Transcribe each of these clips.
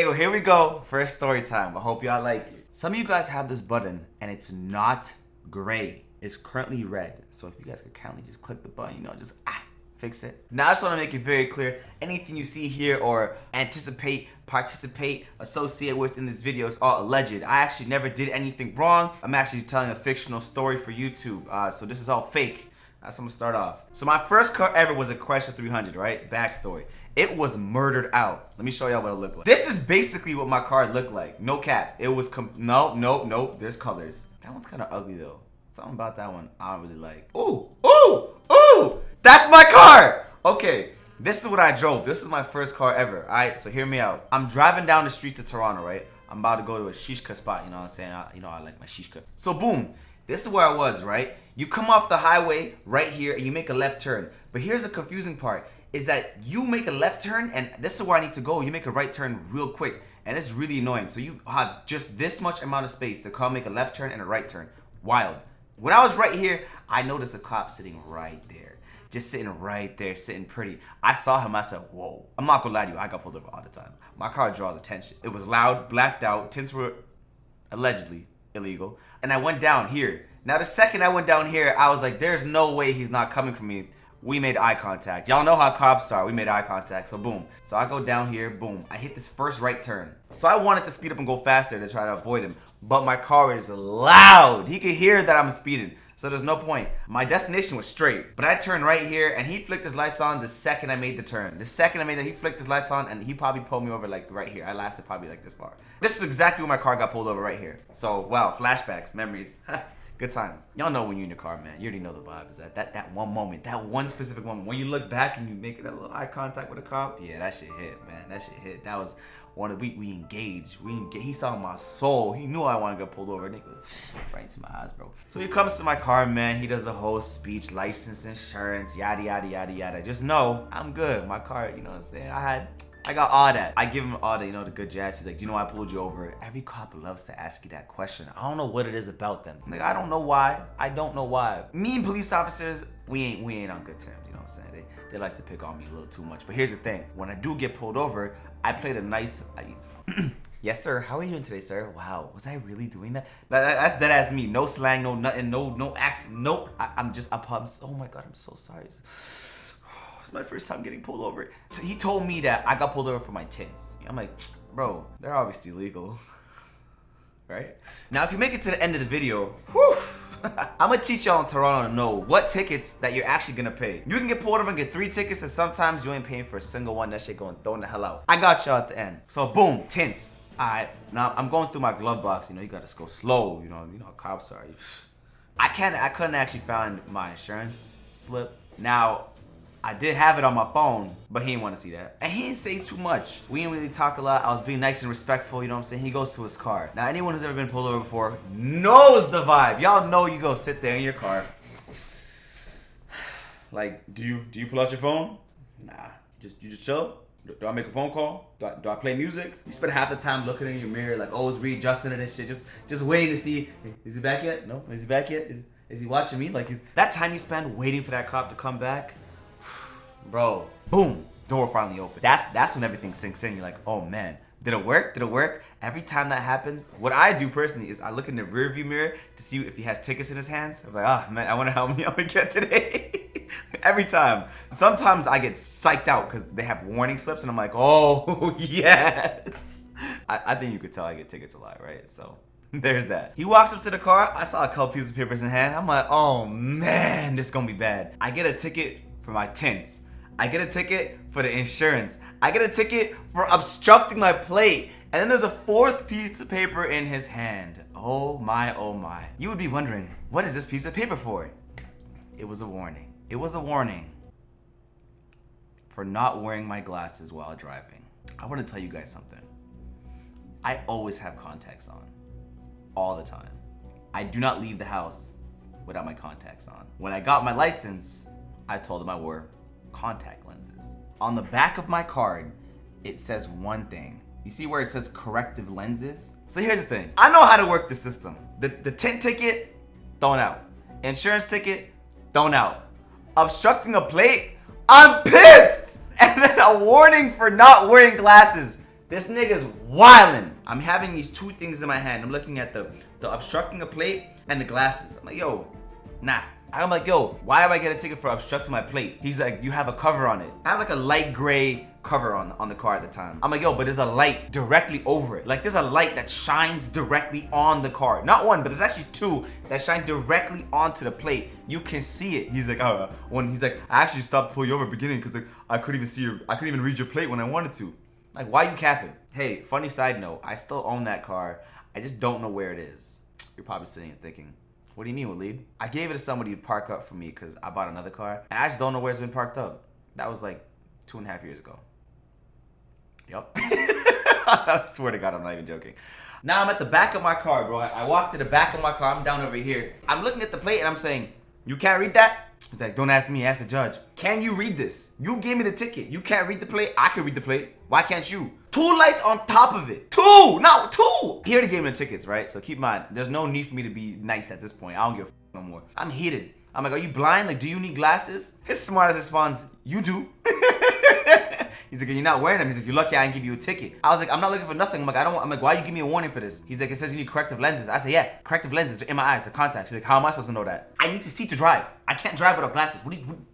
Okay, well, here we go. First story time. I hope y'all like it. Some of you guys have this button and it's not gray. It's currently red. So if you guys could kindly just click the button, you know, just fix it. Now I just want to make it very clear, anything you see here or anticipate, participate, associate with in this video is all alleged. I actually never did anything wrong. I'm actually telling a fictional story for YouTube. So this is all fake. That's how I'm gonna start off. So my first car ever was a Chrysler 300, right? Backstory. It was murdered out. Let me show y'all what it looked like. This is basically what my car looked like. No cap. It was no. There's colors. That one's kind of ugly though. Something about that one I don't really like. Ooh! That's my car! Okay, this is what I drove. This is my first car ever. Alright, so hear me out. I'm driving down the streets of Toronto, right? I'm about to go to a shishka spot, you know what I'm saying? I like my shishka. So boom. This is where I was, right? You come off the highway right here and you make a left turn. But here's the confusing part, is that you make a left turn and this is where I need to go. You make a right turn real quick and it's really annoying. So you have just this much amount of space to come make a left turn and a right turn. Wild. When I was right here, I noticed a cop sitting right there. Just sitting right there, sitting pretty. I saw him, I said, whoa. I'm not gonna lie to you, I got pulled over all the time. My car draws attention. It was loud, blacked out, tints were allegedly illegal. And I went down here. Now the second I went down here, I was like, there's no way he's not coming for me. We made eye contact. Y'all know how cops are. We made eye contact, so boom. So I go down here, boom. I hit this first right turn. So I wanted to speed up and go faster to try to avoid him. But my car is loud. He could hear that I'm speeding. So there's no point. My destination was straight. But I turned right here and he flicked his lights on the second I made the turn. The second I made that, he flicked his lights on and he probably pulled me over like right here. I lasted probably like this far. This is exactly where my car got pulled over right here. So wow, flashbacks, memories. Good times. Y'all know when you're in your car, man. You already know the vibe. Is that one moment, that one specific moment. When you look back and you make that little eye contact with a cop, yeah, that shit hit, man. That shit hit. That was one of we engaged. He saw my soul. He knew I wanted to get pulled over. Nigga, right into my eyes, bro. So he comes to my car, man. He does a whole speech, license, insurance, yada, yada, yada, yada. Just know I'm good. My car, you know what I'm saying? I got all that. I give him all the, you know, the good jazz. He's like, do you know why I pulled you over? Every cop loves to ask you that question. I don't know what it is about them. Like, I don't know why. I don't know why. Me and police officers, we ain't on good terms. You know what I'm saying? They like to pick on me a little too much. But here's the thing. When I do get pulled over, I played a nice... Yes, sir. How are you doing today, sir? Wow, was I really doing that? That's dead ass me. No slang, no nothing, no accent. Nope. I'm oh my God, I'm so sorry. It's my first time getting pulled over. So he told me that I got pulled over for my tints. I'm like, bro, they're obviously legal. Right? Now, if you make it to the end of the video, whew, I'm gonna teach y'all in Toronto to know what tickets that you're actually gonna pay. You can get pulled over and get 3 tickets, and sometimes you ain't paying for a single one. That shit going throwing the hell out. I got y'all at the end. So boom, tints. Alright, now I'm going through my glove box. You know, you gotta go slow. You know how cops are. I couldn't actually find my insurance slip. Now, I did have it on my phone, but he didn't want to see that. And he didn't say too much. We didn't really talk a lot. I was being nice and respectful, you know what I'm saying? He goes to his car. Now, anyone who's ever been pulled over before knows the vibe. Y'all know you go sit there in your car. Like, do you pull out your phone? Nah. You just chill? Do I make a phone call? Do I play music? You spend half the time looking in your mirror like, oh, it's readjusting it and shit. Just waiting to see, is he back yet? No? Is he back yet? Is he watching me? Like, that time you spend waiting for that cop to come back, bro, boom, door finally opened. That's when everything sinks in. You're like, oh man, did it work? Did it work? Every time that happens, what I do personally is I look in the rearview mirror to see if he has tickets in his hands. I'm like, oh man, I wonder how many I'm gonna get today. Every time. Sometimes I get psyched out because they have warning slips and I'm like, oh yes. I think you could tell I get tickets a lot, right? So there's that. He walks up to the car. I saw a couple pieces of papers in hand. I'm like, oh man, this is gonna be bad. I get a ticket for my tints. I get a ticket for the insurance. I get a ticket for obstructing my plate. And then there's a 4th piece of paper in his hand. Oh my, oh my. You would be wondering, what is this piece of paper for? It was a warning. It was a warning for not wearing my glasses while driving. I want to tell you guys something. I always have contacts on. All the time. I do not leave the house without my contacts on. When I got my license, I told them I wore contact lenses. On the back of my card, it says one thing. You see where it says corrective lenses? So here's the thing. I know how to work the system. The tint ticket, thrown out. Insurance ticket, thrown out. Obstructing a plate, I'm pissed! And then a warning for not wearing glasses. This nigga's wildin'. I'm having these two things in my hand. I'm looking at the obstructing a plate and the glasses. I'm like, yo, nah. I'm like, yo, why do I get a ticket for obstructing my plate? He's like, you have a cover on it. I have like a light gray cover on the car at the time. I'm like, yo, but there's a light directly over it. Like there's a light that shines directly on the car. Not one, but there's actually two that shine directly onto the plate. You can see it. He's like, he's like, I actually stopped to pull you over at the beginning because like I couldn't even read your plate when I wanted to. Like, why you capping? Hey, funny side note, I still own that car. I just don't know where it is. You're probably sitting and thinking, what do you mean, Walid? I gave it to somebody to park up for me because I bought another car. And I just don't know where it's been parked up. That was like 2.5 years ago. Yup. I swear to God, I'm not even joking. Now I'm at the back of my car, bro. I walked to the back of my car. I'm down over here. I'm looking at the plate and I'm saying, you can't read that? He's like, don't ask me, ask the judge. Can you read this? You gave me the ticket. You can't read the plate. I can read the plate. Why can't you? 2 lights on top of it. 2! No, 2! He already gave me the tickets, right? So keep in mind, there's no need for me to be nice at this point. I don't give a no more. I'm heated. I'm like, are you blind? Like, do you need glasses? His smart ass responds, you do. He's like, you're not wearing them. He's like, you're lucky I didn't give you a ticket. I was like, I'm not looking for nothing. I'm like, why you give me a warning for this? He's like, it says you need corrective lenses. I said, yeah, corrective lenses. They're in my eyes. They're contacts. He's like, how am I supposed to know that? I need to see to drive. I can't drive without glasses.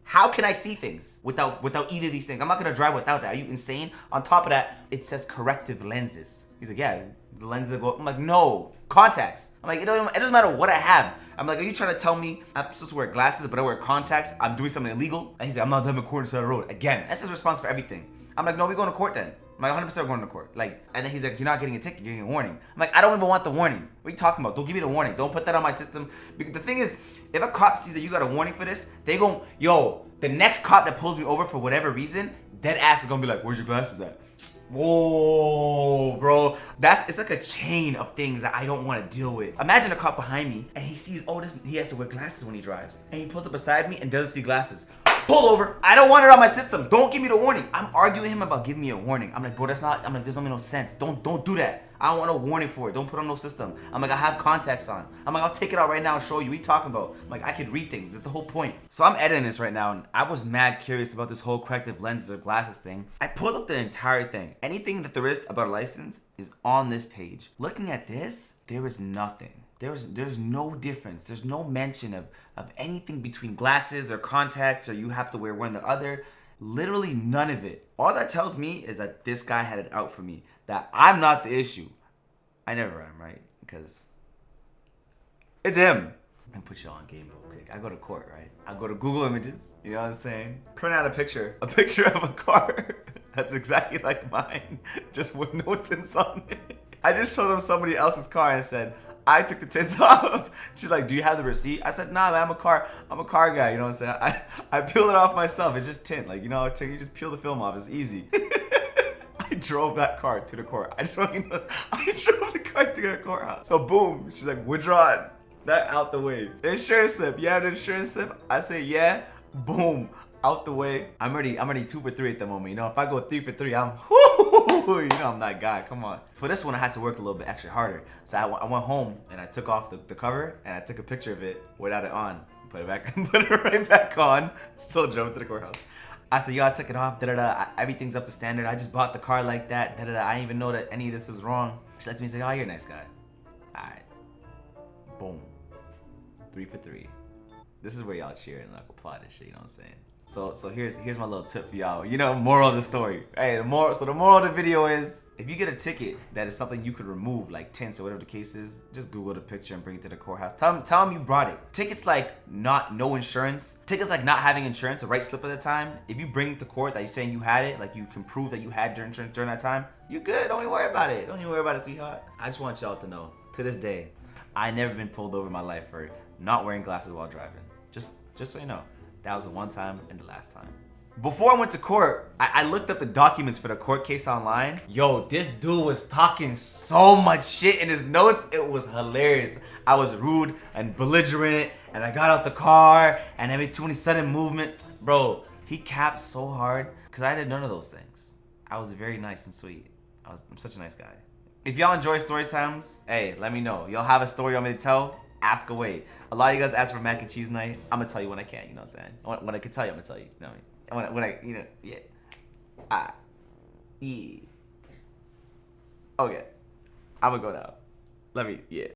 How can I see things without either of these things? I'm not gonna drive without that. Are you insane? On top of that, it says corrective lenses. He's like, yeah, the lenses that go. I'm like, no, contacts. I'm like, it doesn't matter what I have. I'm like, are you trying to tell me I'm supposed to wear glasses, but I wear contacts? I'm doing something illegal? And he's like, I'm not driving according to the road. Again, that's his response for everything. I'm like, no, we going to court then. I'm like, 100% going to court. Like, and then he's like, you're not getting a ticket, you're getting a warning. I'm like, I don't even want the warning. What are you talking about? Don't give me the warning. Don't put that on my system. Because the thing is, if a cop sees that you got a warning for this, they gon', yo, the next cop that pulls me over for whatever reason, dead ass is gonna be like, where's your glasses at? Whoa, bro. It's like a chain of things that I don't want to deal with. Imagine a cop behind me and he sees, oh, he has to wear glasses when he drives. And he pulls up beside me and doesn't see glasses. Pull over. I don't want it on my system. Don't give me the warning. I'm arguing with him about giving me a warning. I'm like, bro, there's not no sense. Don't do that. I don't want a warning for it. Don't put on no system. I'm like, I have contacts on. I'm like, I'll take it out right now and show you. What are you talking about? I'm like, I could read things. That's the whole point. So I'm editing this right now and I was mad curious about this whole corrective lenses or glasses thing. I pulled up the entire thing. Anything that there is about a license is on this page. Looking at this, there is nothing. There's no difference. There's no mention of anything between glasses or contacts or you have to wear one or the other. Literally none of it. All that tells me is that this guy had it out for me. That I'm not the issue. I never am, right? Because it's him. I'm gonna put you on game real quick. I go to court, right? I go to Google Images, you know what I'm saying? Print out a picture of a car that's exactly like mine, just with no tints on it. I just showed him somebody else's car and said, I took the tints off. She's like, do you have the receipt? I said, nah, man, I'm a car guy, you know what I'm saying? I peeled it off myself. It's just tint. Like, you know, you just peel the film off. It's easy. I drove that car to the court. I drove the car to the courthouse. So boom, she's like, withdraw that out the way. The insurance slip. Yeah, the insurance slip. I say, yeah. Boom. Out the way. I'm already 2 for 3 at the moment. You know, if I go 3 for 3, you know I'm that guy. Come on. For this one, I had to work a little bit extra harder. So I went home and I took off the cover and I took a picture of it without it on. Put it back, put it right back on. Still drove to the courthouse. I said, yo, I took it off. Everything's up to standard. I just bought the car like that. I didn't even know that any of this was wrong. She said to me, she's like, oh, you're a nice guy. All right. Boom. 3 for 3. This is where y'all cheer and like applaud and shit. You know what I'm saying? So here's my little tip for y'all. You know, moral of the story. Hey, the moral of the video is, if you get a ticket that is something you could remove, like tints or whatever the case is, just Google the picture and bring it to the courthouse. Tell them you brought it. Tickets like no insurance. Tickets like not having insurance, a right slip at the time. If you bring it to court that you're saying you had it, like you can prove that you had your insurance during that time, you're good. Don't even worry about it. Don't even worry about it, sweetheart. I just want y'all to know, to this day, I never been pulled over in my life for not wearing glasses while driving. Just so you know. That was the one time and the last time. Before I went to court, I looked up the documents for the court case online. Yo, this dude was talking so much shit in his notes. It was hilarious. I was rude and belligerent, and I got out the car, and I made too many sudden movement. Bro, he capped so hard because I did none of those things. I was very nice and sweet. I'm such a nice guy. If y'all enjoy story times, hey, let me know. Y'all have a story you want me to tell? Ask away. A lot of you guys ask for mac and cheese night. I'm gonna tell you when I can, you know what I'm saying? When I can tell you, I'm gonna tell you. You know what I mean? When I you know, yeah. Yeah. Okay. I'm gonna go now. Let me, yeah.